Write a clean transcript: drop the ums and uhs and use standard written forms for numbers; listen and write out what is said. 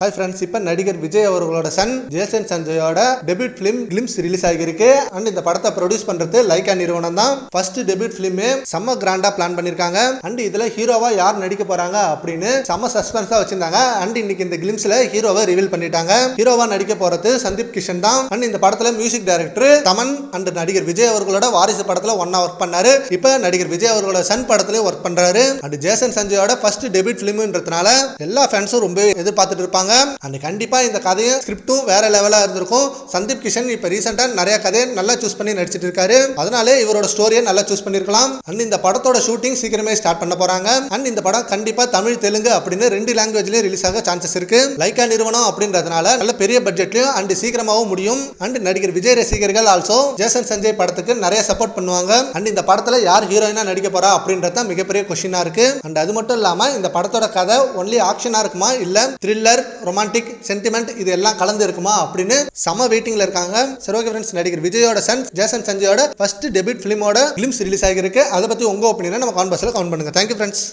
Hi friends, இப்போ நடிகர் விஜய் அவர்களோட சன் ஜேசன் சஞ்சயோட டெபியூட் ஃபிலிம் கிளிம்ஸ் ரிலீஸ் ஆகிருக்கு. அண்ட் இந்த படத்தை ப்ரொடியூஸ் பண்றது லைகா நிறுவனம் தான். ஃபர்ஸ்ட் டெபியூட் ஃபிலிம் செம்ம கிராண்டா பிளான் பண்ணிருக்காங்க. அண்ட் இதுல ஹீரோவா யார் நடிக்க போறாங்க அப்படின்னு செம்ம சஸ்பென்ஸா வச்சிருந்தாங்க. அண்ட் இன்னைக்கு இந்த கிளிம்ஸ்ல ஹீரோவை ரிவீல் பண்ணிட்டாங்க. ஹீரோவா நடிக்க போறது சந்தீப் கிஷன் தான். அண்ட் இந்த படத்துல மியூசிக் டைரக்டர் தமன் அண்ட் நடிகர் விஜய் அவர்களோட வாரிசு படத்துல ஒன்னா ஒர்க் பண்ணாரு. இப்ப நடிகர் விஜய் அவர்களோட சன் படத்துல ஒர்க் பண்றாரு. அண்ட் ஜேசன் சஞ்சயோட ஃபர்ஸ்ட் டெபியூட் ஃபிலிம்ன்றதுனால எல்லா ஃபேன்ஸும் ரொம்ப எதிர்பார்த்துட்டு இருப்பாங்க. அண்ட் கண்டிப்பா இந்த கதையும் ஸ்கிரிப்டும் வேற லெவலா இருந்திருக்கும். சந்தீப் கிஷன் இப்ப ரீசெண்டா நிறைய கதையை நல்லா சூஸ் பண்ணி நடிச்சிட்டு இருக்காரு. அதனாலே இவரோட ஸ்டோரியை நல்லா சூஸ் பண்ணிருக்கலாம். அண்ட் இந்த படத்தோட ஷூட்டிங் சீக்கிரமே ஸ்டார்ட் பண்ண போறாங்க. அண்ட் இந்த படம் கண்டிப்பா தமிழ் தெலுங்கு அப்படின்னு 2 லாங்குவேஜ்லயும் ரிலீஸ் ஆக சான்சஸ் இருக்கு. லைகா நிறுவனம் அப்படின்றதுனால நல்ல பெரிய பட்ஜெட்லயும் அண்ட் சீக்கிரமாவும் முடியும். அண்ட் நடிகர் விஜய் ரசிகர்கள் ஆல்சோ ஜேசன் சஞ்சய் படத்துக்கு நிறைய சப்போர்ட் பண்ணுவாங்க. அண்ட் இந்த படத்துல யார் ஹீரோயினா நடிக்க போறா அப்படின்றத மிகப்பெரிய கொஸ்டினா இருக்கு. அண்ட் அது மட்டும் இல்லாம இந்த படத்தோட கதை ஒன்லி ஆக்ஷனா இருக்குமா இல்ல த்ரில்லர், ரொமான்டிக், சென்டிமெண்ட் இது எல்லாம் கலந்து இருக்குமா அப்படின்னு செம வெயிட்டிங்ல இருக்காங்க. சரி, ஓகே ஃப்ரெண்ட்ஸ், நடிகர் விஜயோட சன் ஜேசன் சஞ்சயோட ஃபர்ஸ்ட் டெபியூட் ஃபிலிமோட கிளிம்ஸ் ரிலீஸ் ஆகிருக்கு. அதை பத்தி உங்க ஒப்பீனியனை நம்ம கமெண்ட் பாக்ஸ்ல கமெண்ட் பண்ணுங்க. Thank you friends.